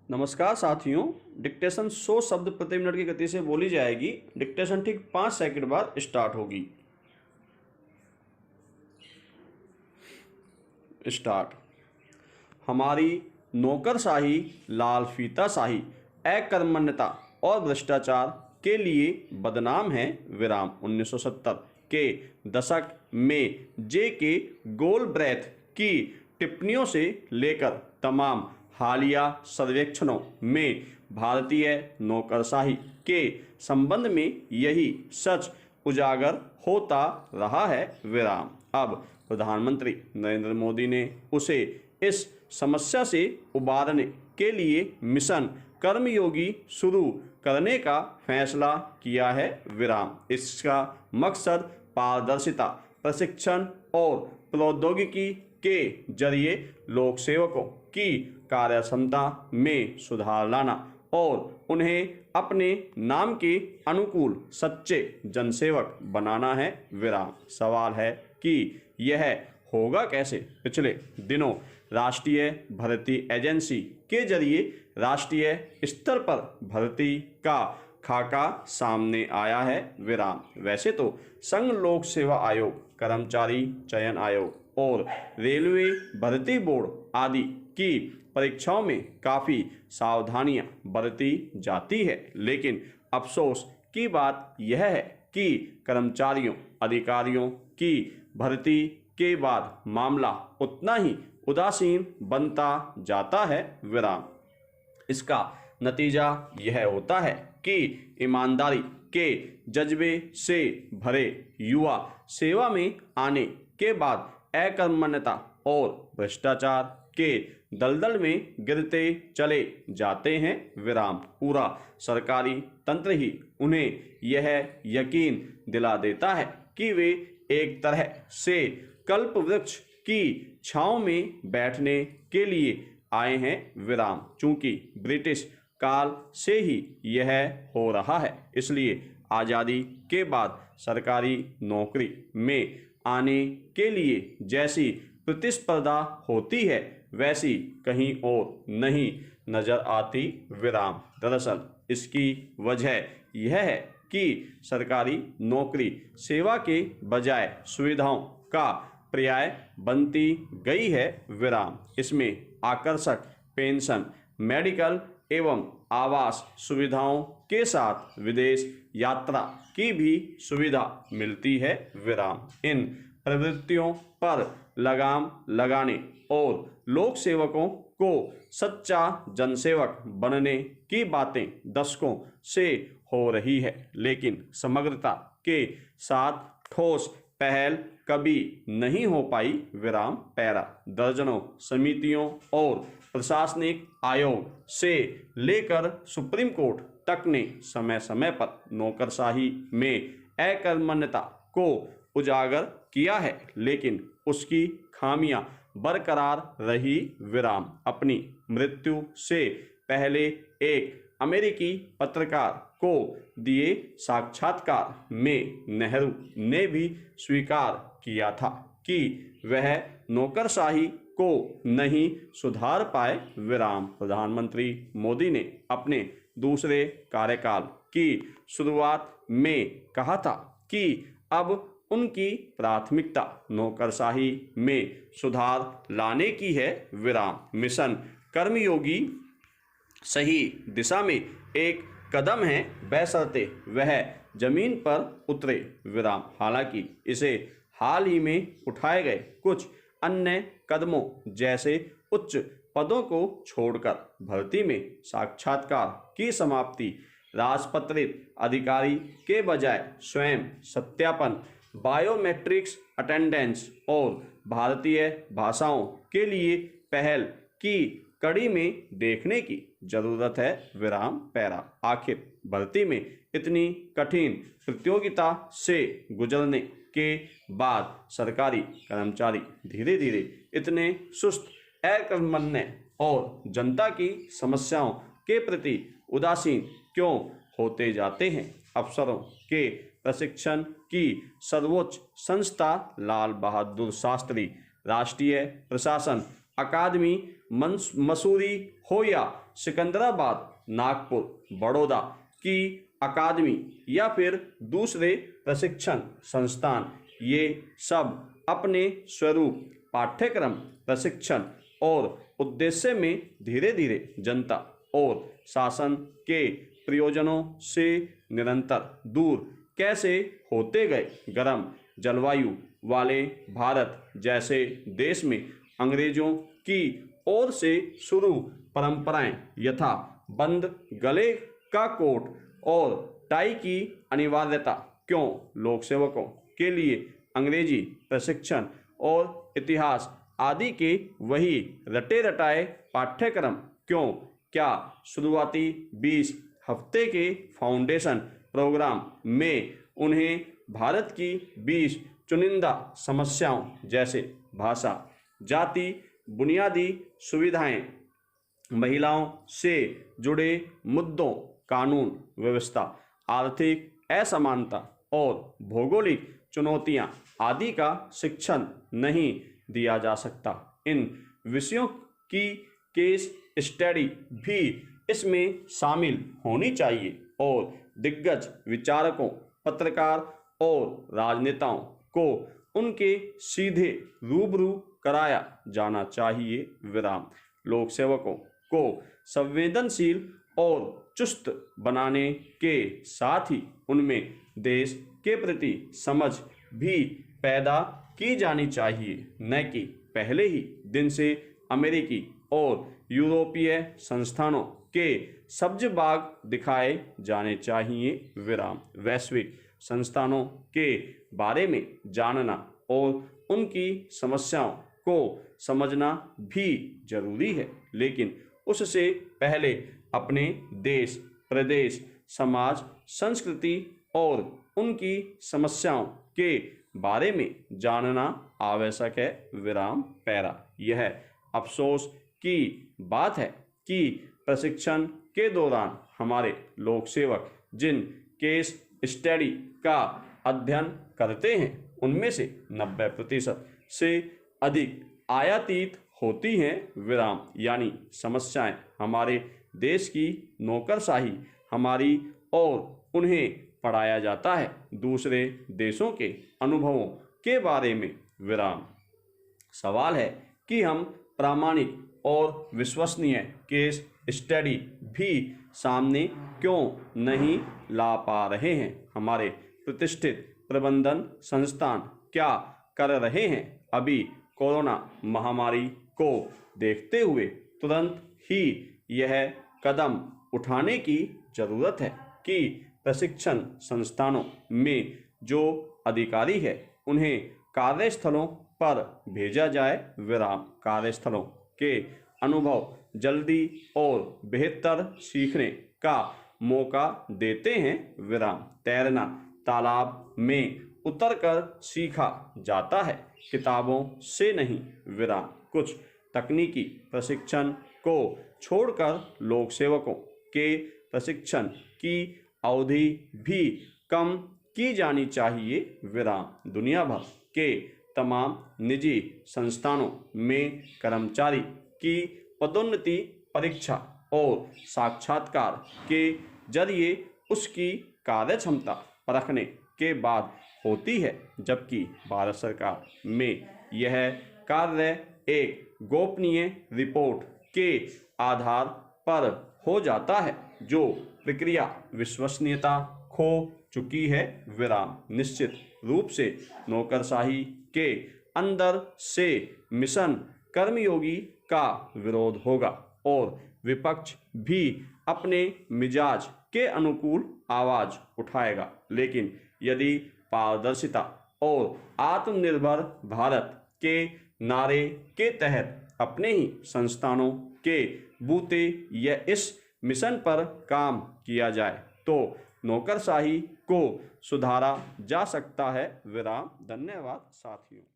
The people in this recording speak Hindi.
नमस्कार साथियों। डिक्टेशन 100 शब्द प्रति मिनट की गति से बोली जाएगी। डिक्टेशन ठीक 5 सेकंड बाद स्टार्ट होगी। स्टार्ट। हमारी नौकरशाही, लाल फीताशाही, अकर्मण्यता और भ्रष्टाचार के लिए बदनाम है। विराम। 1970 के दशक में जे.के. गोलब्रेथ की टिप्पणियों से लेकर तमाम हालिया सर्वेक्षणों में भारतीय नौकरशाही के संबंध में यही सच उजागर होता रहा है। विराम। अब प्रधानमंत्री नरेंद्र मोदी ने उसे इस समस्या से उबारने के लिए मिशन कर्मयोगी शुरू करने का फैसला किया है। विराम। इसका मकसद पारदर्शिता, प्रशिक्षण और प्रौद्योगिकी के जरिए लोक सेवकों की कार्यक्षमता में सुधार लाना और उन्हें अपने नाम के अनुकूल सच्चे जनसेवक बनाना है। विराम। सवाल है कि यह होगा कैसे। पिछले दिनों राष्ट्रीय भर्ती एजेंसी के जरिए राष्ट्रीय स्तर पर भर्ती का खाका सामने आया है। विराम। वैसे तो संघ लोक सेवा आयोग, कर्मचारी चयन आयोग और रेलवे भर्ती बोर्ड आदि की परीक्षाओं में काफ़ी सावधानियां बरती जाती है, लेकिन अफसोस की बात यह है कि कर्मचारियों अधिकारियों की भर्ती के बाद मामला उतना ही उदासीन बनता जाता है। विराम। इसका नतीजा यह होता है कि ईमानदारी के जज्बे से भरे युवा सेवा में आने के बाद अकर्मण्यता और भ्रष्टाचार के दलदल में गिरते चले जाते हैं। विराम। पूरा सरकारी तंत्र ही उन्हें यह यकीन दिला देता है कि वे एक तरह से कल्प वृक्ष की छांव में बैठने के लिए आए हैं। विराम। चूंकि ब्रिटिश काल से ही यह हो रहा है, इसलिए आज़ादी के बाद सरकारी नौकरी में आने के लिए जैसी प्रतिस्पर्धा होती है वैसी कहीं और नहीं नजर आती। विराम। दरअसल इसकी वजह यह है कि सरकारी नौकरी सेवा के बजाय सुविधाओं का पर्याय बनती गई है। विराम। इसमें आकर्षक पेंशन, मेडिकल एवं आवास सुविधाओं के साथ विदेश यात्रा की भी सुविधा मिलती है। विराम। इन प्रवृत्तियों पर लगाम लगाने और लोक सेवकों को सच्चा जनसेवक बनने की बातें दशकों से हो रही है, लेकिन समग्रता के साथ ठोस पहल कभी नहीं हो पाई। विराम। पैरा। दर्जनों समितियों और प्रशासनिक आयोग से लेकर सुप्रीम कोर्ट तक ने समय समय पर नौकरशाही में अकर्मण्यता को उजागर किया है, लेकिन उसकी खामियां बरकरार रही। विराम। अपनी मृत्यु से पहले एक अमेरिकी पत्रकार को दिए साक्षात्कार में नेहरू ने भी स्वीकार किया था कि वह नौकरशाही को नहीं सुधार पाए। विराम। प्रधानमंत्री मोदी ने अपने दूसरे कार्यकाल की शुरुआत में कहा था कि अब उनकी प्राथमिकता नौकरशाही में सुधार लाने की है। विराम। मिशन कर्मयोगी सही दिशा में एक कदम है, बशर्ते वह जमीन पर उतरे। विराम। हालांकि इसे हाल ही में उठाए गए कुछ अन्य कदमों जैसे उच्च पदों को छोड़कर भर्ती में साक्षात्कार की समाप्ति, राजपत्रित अधिकारी के बजाय स्वयं सत्यापन, बायोमेट्रिक्स अटेंडेंस और भारतीय भाषाओं के लिए पहल की कड़ी में देखने की जरूरत है। विराम। पैरा। आखिर भर्ती में इतनी कठिन प्रतियोगिता से गुजरने के बाद सरकारी कर्मचारी धीरे धीरे इतने सुस्त, अकर्मण्य और जनता की समस्याओं के प्रति उदासीन क्यों होते जाते हैं। अफसरों के प्रशिक्षण की सर्वोच्च संस्था लाल बहादुर शास्त्री राष्ट्रीय प्रशासन अकादमी मसूरी हो या सिकंदराबाद, नागपुर, बड़ौदा की अकादमी या फिर दूसरे प्रशिक्षण संस्थान, ये सब अपने स्वरूप, पाठ्यक्रम, प्रशिक्षण और उद्देश्य में धीरे धीरे जनता और शासन के प्रयोजनों से निरंतर दूर कैसे होते गए। गर्म जलवायु वाले भारत जैसे देश में अंग्रेजों की ओर से शुरू परंपराएं यथा बंद गले का कोट और टाई की अनिवार्यता क्यों, लोक सेवकों के लिए अंग्रेजी प्रशिक्षण और इतिहास आदि के वही रटे रटाए पाठ्यक्रम क्यों, क्या शुरुआती 20 हफ्ते के फाउंडेशन प्रोग्राम में उन्हें भारत की 20 चुनिंदा समस्याओं जैसे भाषा, जाति, बुनियादी सुविधाएं, महिलाओं से जुड़े मुद्दों, कानून व्यवस्था, आर्थिक असमानता और भौगोलिक चुनौतियां आदि का शिक्षण नहीं दिया जा सकता। इन विषयों की केस स्टडी भी इसमें शामिल होनी चाहिए और दिग्गज विचारकों, पत्रकार और राजनेताओं को उनके सीधे रूबरू कराया जाना चाहिए। विराम। लोक सेवकों को संवेदनशील और चुस्त बनाने के साथ ही उनमें देश के प्रति समझ भी पैदा की जानी चाहिए, न कि पहले ही दिन से अमेरिकी और यूरोपीय संस्थानों के सब्ज बाग दिखाए जाने चाहिए। विराम। वैश्विक संस्थानों के बारे में जानना और उनकी समस्याओं को समझना भी जरूरी है, लेकिन उससे पहले अपने देश, प्रदेश, समाज, संस्कृति और उनकी समस्याओं के बारे में जानना आवश्यक है। विराम। पैरा। यह अफसोस की बात है कि प्रशिक्षण के दौरान हमारे लोक सेवक जिन केस स्टडी का अध्ययन करते हैं उनमें से 90% से अधिक आयातित होती हैं। विराम। यानी समस्याएं हमारे देश की नौकरशाही हमारी और उन्हें पढ़ाया जाता है दूसरे देशों के अनुभवों के बारे में। विराम। सवाल है कि हम प्रामाणिक और विश्वसनीय केस स्टडी भी सामने क्यों नहीं ला पा रहे हैं। हमारे प्रतिष्ठित प्रबंधन संस्थान क्या कर रहे हैं। अभी कोरोना महामारी को देखते हुए तुरंत ही यह कदम उठाने की जरूरत है कि प्रशिक्षण संस्थानों में जो अधिकारी है उन्हें कार्यस्थलों पर भेजा जाए। विराम। कार्यस्थलों के अनुभव जल्दी और बेहतर सीखने का मौका देते हैं। विराम। तैरना तालाब में उतरकर सीखा जाता है, किताबों से नहीं। विराम। कुछ तकनीकी प्रशिक्षण को छोड़कर लोक सेवकों के प्रशिक्षण की अवधि भी कम की जानी चाहिए। विराम। दुनिया भर के तमाम निजी संस्थानों में कर्मचारी की पदोन्नति परीक्षा और साक्षात्कार के जरिए उसकी कार्यक्षमता परखने के बाद होती है, जबकि भारत सरकार में यह कार्य एक गोपनीय रिपोर्ट के आधार पर हो जाता है, जो प्रक्रिया विश्वसनीयता खो चुकी है। विराम। निश्चित रूप से नौकरशाही के अंदर से मिशन कर्मयोगी का विरोध होगा और विपक्ष भी अपने मिजाज के अनुकूल आवाज उठाएगा, लेकिन यदि पारदर्शिता और आत्मनिर्भर भारत के नारे के तहत अपने ही संस्थानों के बूते या इस मिशन पर काम किया जाए तो नौकरशाही को सुधारा जा सकता है। विराम। धन्यवाद साथियों।